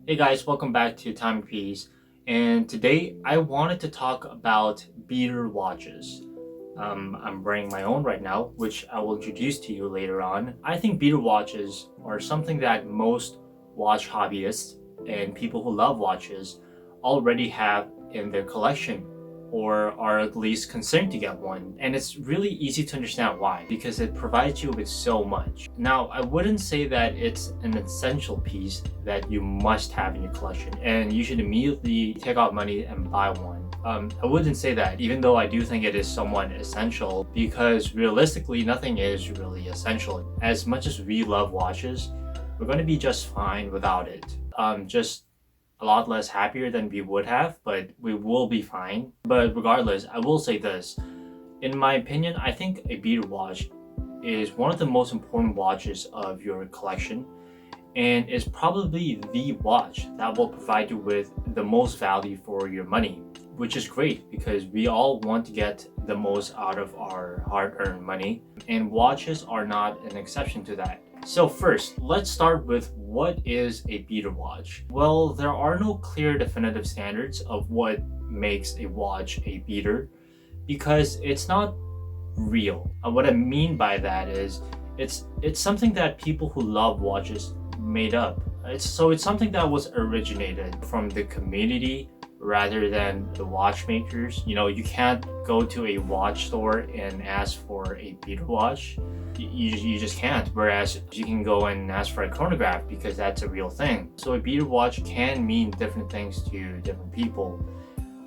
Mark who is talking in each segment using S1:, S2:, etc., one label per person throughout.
S1: Hey guys, welcome back to Time and Peace. And today I wanted to talk about beater watches. I'm wearing my own right now, which I will introduce to you later on. I think beater watches are something that most watch hobbyists and people who love watches already have in their collection or are at least concerned to get one. And it's really easy to understand why, because it provides you with so much. Now, I wouldn't say that it's an essential piece that you must have in your collection and you should immediately take out money and buy one. I wouldn't say that, even though I do think it is somewhat essential, because realistically, nothing is really essential. As much as we love watches, we're going to be just fine without it. Just a lot less happier than we would have, but we will be fine. But regardless, I will say this. In my opinion, I think a beater watch is one of the most important watches of your collection and is probably the watch that will provide you with the most value for your money, which is great because we all want to get the most out of our hard-earned money, and watches are not an exception to that. So first, let's start with what is a beater watch? Well, there are no clear definitive standards of what makes a watch a beater because it's not real. What I mean by that is it's something that people who love watches made up. It's something that was originated from the community rather than the watchmakers. You can't go to a watch store and ask for a beater watch. You just can't. Whereas you can go and ask for a chronograph because that's a real thing. So a beater watch can mean different things to different people.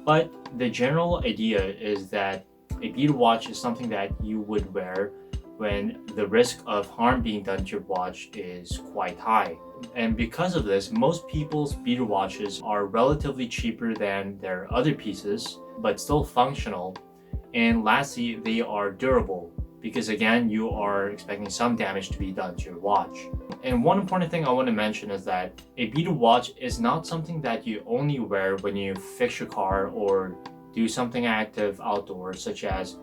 S1: But the general idea is that a beater watch is something that you would wear when the risk of harm being done to your watch is quite high. And because of this, most people's beater watches are relatively cheaper than their other pieces, but still functional. And lastly, they are durable because again, you are expecting some damage to be done to your watch. And one important thing I want to mention is that a beater watch is not something that you only wear when you fix your car or do something active outdoors, such as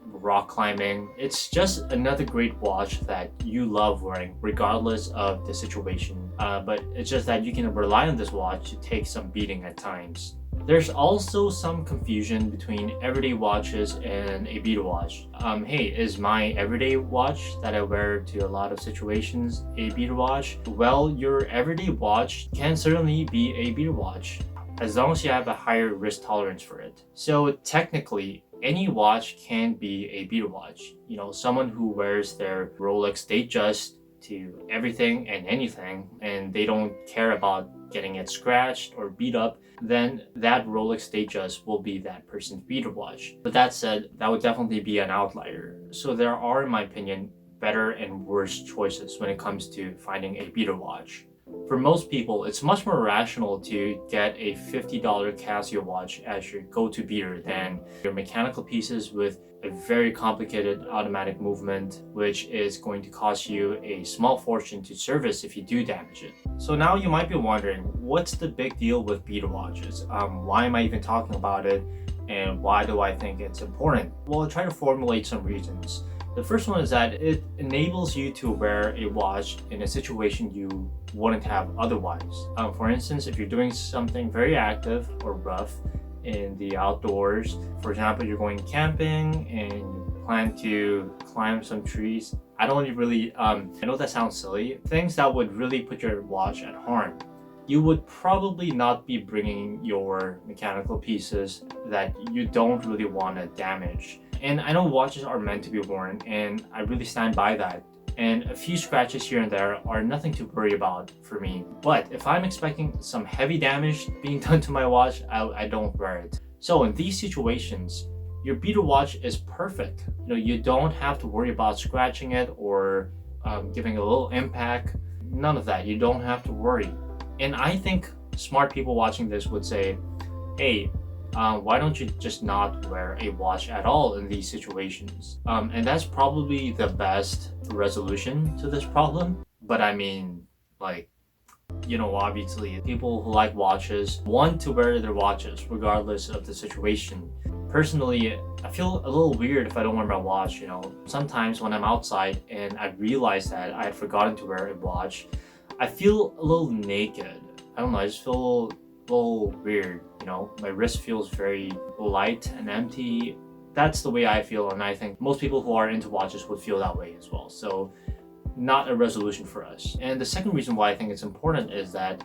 S1: rock climbing. It's just another great watch that you love wearing regardless of the situation. But it's just that you can rely on this watch to take some beating at times. There's also some confusion between everyday watches and a beater watch. Hey, is my everyday watch that I wear to a lot of situations a beater watch? Well, your everyday watch can certainly be a beater watch as long as you have a higher risk tolerance for it. So technically, any watch can be a beater watch. Someone who wears their Rolex Datejust to everything and anything, and they don't care about getting it scratched or beat up, then that Rolex Datejust will be that person's beater watch. But that said, that would definitely be an outlier. So there are, in my opinion, better and worse choices when it comes to finding a beater watch. For most people, it's much more rational to get a $50 Casio watch as your go-to beater than your mechanical pieces with a very complicated automatic movement, which is going to cost you a small fortune to service if you do damage it. So now you might be wondering, what's the big deal with beater watches? Why am I even talking about it? And why do I think it's important? Well, I'll try to formulate some reasons. The first one is that it enables you to wear a watch in a situation you wouldn't have otherwise. For instance, if you're doing something very active or rough in the outdoors, for example, you're going camping and you plan to climb some trees. I know that sounds silly. Things that would really put your watch at harm. You would probably not be bringing your mechanical pieces that you don't really want to damage. And I know watches are meant to be worn, and I really stand by that. And a few scratches here and there are nothing to worry about for me. But if I'm expecting some heavy damage being done to my watch, I don't wear it. So in these situations, your beater watch is perfect. You don't have to worry about scratching it or giving a little impact. None of that. You don't have to worry. And I think smart people watching this would say, hey, why don't you just not wear a watch at all in these situations? And that's probably the best resolution to this problem. But I mean, obviously, people who like watches want to wear their watches regardless of the situation. Personally, I feel a little weird if I don't wear my watch. Sometimes when I'm outside and I realize that I had forgotten to wear a watch, I feel a little naked. I don't know, I just feel a little weird, my wrist feels very light and empty. That's the way I feel, and I think most people who are into watches would feel that way as well. So not a resolution for us. And the second reason why I think it's important is that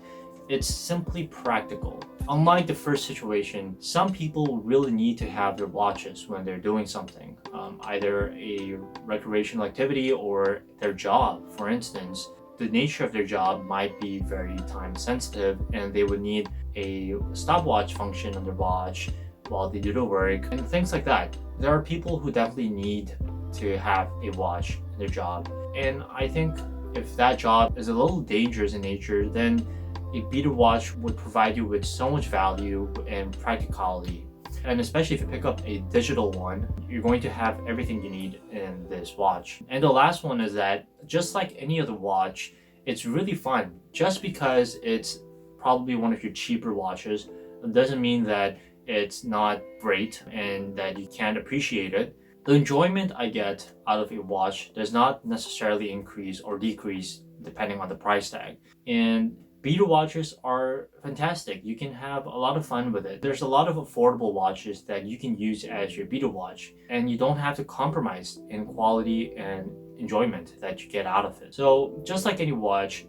S1: it's simply practical. Unlike the first situation, some people really need to have their watches when they're doing something, either a recreational activity or their job. For instance, the nature of their job might be very time sensitive and they would need a stopwatch function on their watch while they do the work and things like that. There are people who definitely need to have a watch in their job. And I think if that job is a little dangerous in nature, then a beater watch would provide you with so much value and practicality. And especially if you pick up a digital one, you're going to have everything you need in this watch. And the last one is that just like any other watch, it's really fun. Just because it's probably one of your cheaper watches, it doesn't mean that it's not great and that you can't appreciate it. The enjoyment I get out of a watch does not necessarily increase or decrease depending on the price tag. And beater watches are fantastic. You can have a lot of fun with it. There's a lot of affordable watches that you can use as your beater watch, and you don't have to compromise in quality and enjoyment that you get out of it. So just like any watch,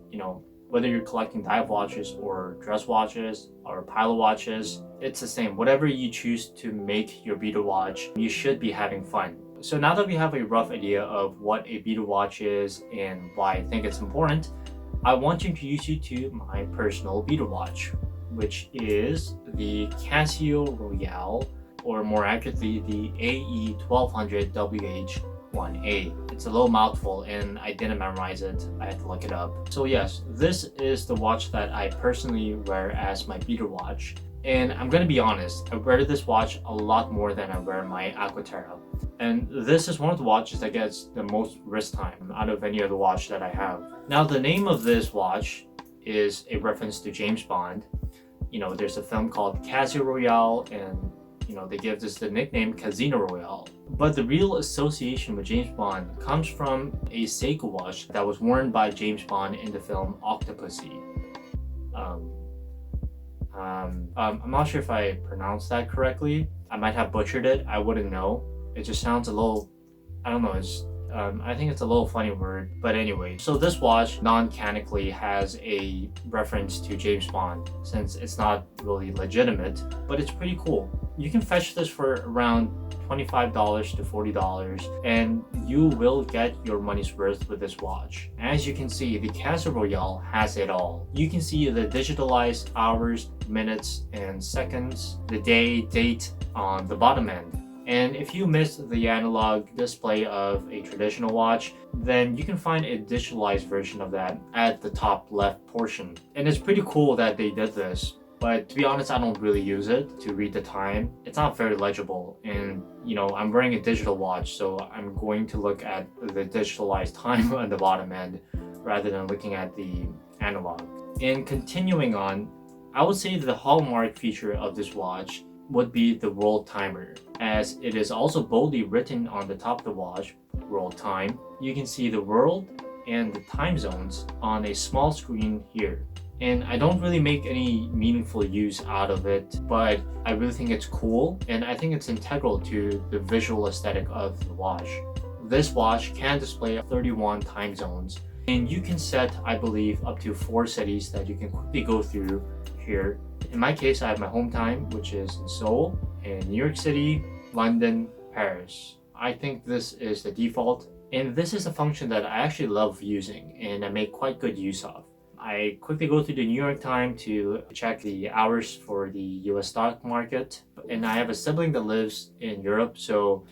S1: whether you're collecting dive watches or dress watches or pilot watches, it's the same. Whatever you choose to make your beater watch, you should be having fun. So now that we have a rough idea of what a beater watch is and why I think it's important, I want to introduce you to my personal beater watch, which is the Casio Royale, or more accurately, the AE1200WH1A. It's a little mouthful and I didn't memorize it. I had to look it up. So yes, this is the watch that I personally wear as my beater watch. And I'm gonna be honest, I wear this watch a lot more than I wear my Aquaterra. And this is one of the watches that gets the most wrist time out of any other watch that I have. Now, the name of this watch is a reference to James Bond. There's a film called Casio Royale, and they give this the nickname Casino Royale. But the real association with James Bond comes from a Seiko watch that was worn by James Bond in the film Octopussy. I'm not sure if I pronounced that correctly. I might have butchered it. I wouldn't know. It just sounds a little, I don't know, I think it's a little funny word. But anyway, so this watch non-canonically has a reference to James Bond, since it's not really legitimate, but it's pretty cool. You can fetch this for around $25 to $40, and you will get your money's worth with this watch. As you can see, the Casio Royale has it all. You can see the digitalized hours, minutes, and seconds, the day, date on the bottom end. And if you missed the analog display of a traditional watch, then you can find a digitalized version of that at the top left portion. And it's pretty cool that they did this, but to be honest, I don't really use it to read the time. It's not very legible, and I'm wearing a digital watch, so I'm going to look at the digitalized time on the bottom end rather than looking at the analog. And continuing on, I would say the hallmark feature of this watch would be the world timer, as it is also boldly written on the top of the watch, world time. You can see the world and the time zones on a small screen here. And I don't really make any meaningful use out of it, but I really think it's cool, and I think it's integral to the visual aesthetic of the watch. This watch can display 31 time zones, and you can set, I believe, up to 4 cities that you can quickly go through here. In my case, I have my home time, which is in Seoul, and New York City, London, Paris. I think this is the default, and this is a function that I actually love using and I make quite good use of. I quickly go through the New York time to check the hours for the US stock market, and I have a sibling that lives in Europe, so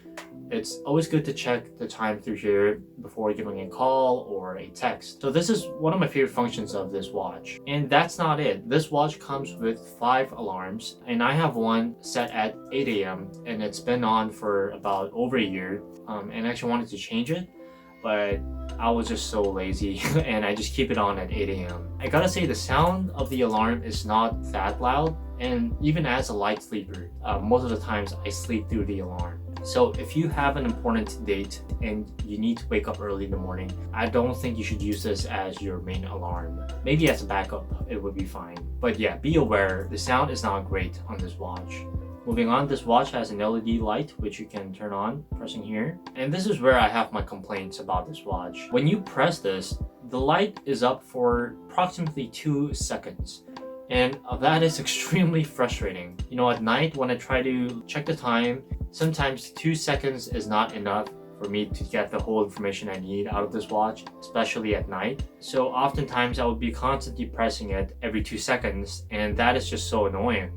S1: it's always good to check the time through here before giving a call or a text. So this is one of my favorite functions of this watch. And that's not it. This watch comes with 5 alarms, and I have one set at 8 a.m. and it's been on for about over a year, and I actually wanted to change it, but I was just so lazy and I just keep it on at 8 a.m. I gotta say, the sound of the alarm is not that loud, and even as a light sleeper, most of the times I sleep through the alarm. So if you have an important date and you need to wake up early in the morning, I don't think you should use this as your main alarm. Maybe as a backup, it would be fine. But yeah, be aware, the sound is not great on this watch. Moving on, this watch has an LED light which you can turn on pressing here. And this is where I have my complaints about this watch. When you press this, the light is up for approximately 2 seconds. And that is extremely frustrating. You know, at night when I try to check the time, sometimes 2 seconds is not enough for me to get the whole information I need out of this watch, especially at night. So oftentimes I would be constantly pressing it every 2 seconds, and that is just so annoying.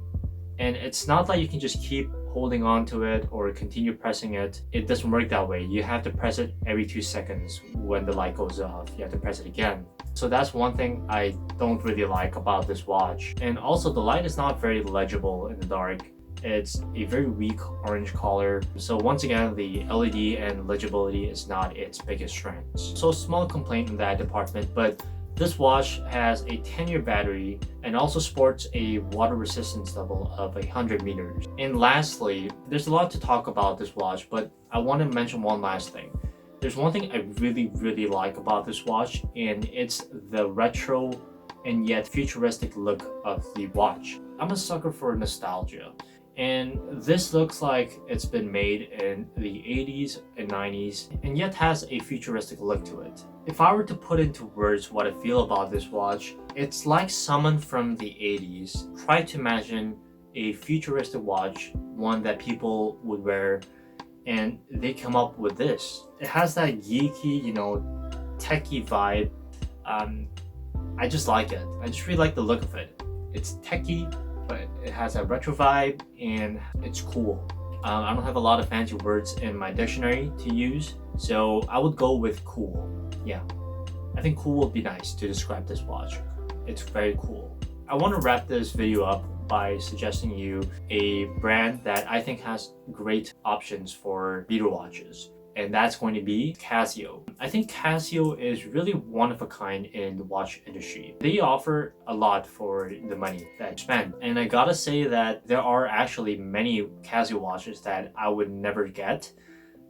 S1: And it's not like you can just keep holding on to it or continue pressing it. It doesn't work that way. You have to press it every 2 seconds. When the light goes off, you have to press it again. So that's one thing I don't really like about this watch. And also the light is not very legible in the dark. It's a very weak orange color. So once again, the LED and legibility is not its biggest strength. So small complaint in that department, but this watch has a 10-year battery and also sports a water resistance level of 100 meters. And lastly, there's a lot to talk about this watch, but I want to mention one last thing. There's one thing I really like about this watch, and it's the retro and yet futuristic look of the watch. I'm a sucker for nostalgia. And this looks like it's been made in the 80s and 90s and yet has a futuristic look to it. If I were to put into words what I feel about this watch, it's like someone from the 80s tried to imagine a futuristic watch, one that people would wear, and they come up with this. It has that geeky, techie vibe. I just like it. I just really like the look of it. It's techie, but it has a retro vibe and it's cool. I don't have a lot of fancy words in my dictionary to use, so I would go with cool. Yeah, I think cool would be nice to describe this watch. It's very cool. I want to wrap this video up by suggesting you a brand that I think has great options for beater watches, and that's going to be Casio. I think Casio is really one of a kind in the watch industry. They offer a lot for the money that you spend, and I gotta say that there are actually many Casio watches that I would never get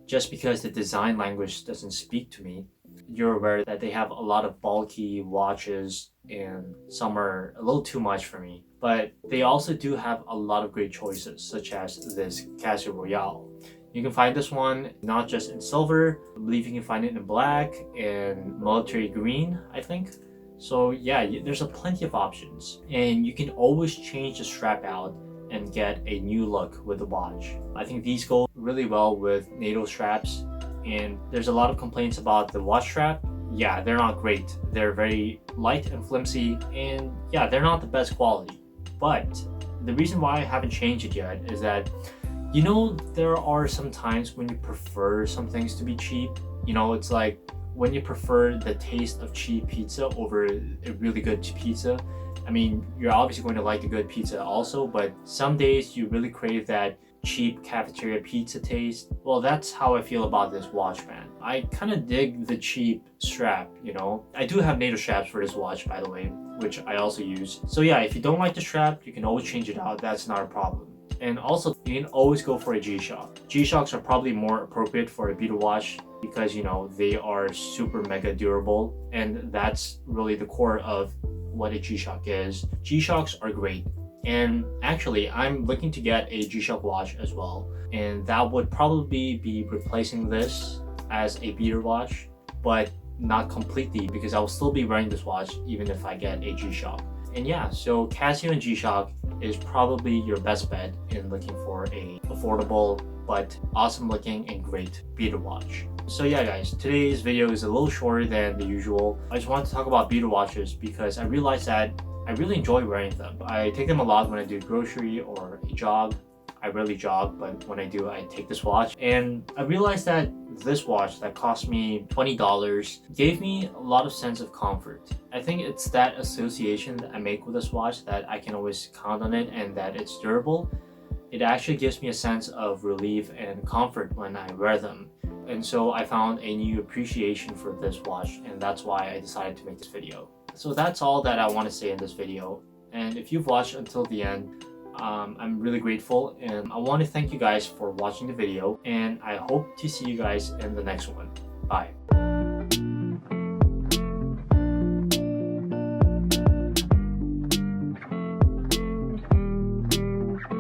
S1: just because the design language doesn't speak to me. You're aware that they have a lot of bulky watches and some are a little too much for me, but they also do have a lot of great choices, such as this Casio Royale. You can find this one not just in silver, I believe you can find it in black and military green, I think. So yeah, there's plenty of options, and you can always change the strap out and get a new look with the watch. I think these go really well with NATO straps, and there's a lot of complaints about the watch strap. Yeah, they're not great. They're very light and flimsy, and yeah, they're not the best quality. But the reason why I haven't changed it yet is that there are some times when you prefer some things to be cheap. It's like when you prefer the taste of cheap pizza over a really good pizza. I mean, you're obviously going to like the good pizza also, but some days you really crave that cheap cafeteria pizza taste. Well, that's how I feel about this watch, man. I kind of dig the cheap strap, I do have NATO straps for this watch, by the way, which I also use. So yeah, if you don't like the strap, you can always change it out. That's not a problem. And also, you can always go for a G-Shock. G-Shocks are probably more appropriate for a beater watch because, they are super mega durable. And that's really the core of what a G-Shock is. G-Shocks are great. And actually, I'm looking to get a G-Shock watch as well. And that would probably be replacing this as a beater watch, but not completely because I will still be wearing this watch even if I get a G-Shock. And yeah, so Casio and G-Shock is probably your best bet in looking for a affordable but awesome looking and great beater watch. So yeah guys, today's video is a little shorter than the usual. I just wanted to talk about beater watches because I realized that I really enjoy wearing them. I take them a lot when I do grocery or a jog. I rarely jog, but when I do, I take this watch. And I realized that this watch that cost me $20 gave me a lot of sense of comfort. I think it's that association that I make with this watch that I can always count on it and that it's durable. It actually gives me a sense of relief and comfort when I wear them. And so I found a new appreciation for this watch, and that's why I decided to make this video. So that's all that I want to say in this video. And if you've watched until the end, I'm really grateful, and I want to thank you guys for watching the video, and I hope to see you guys in the next one. Bye.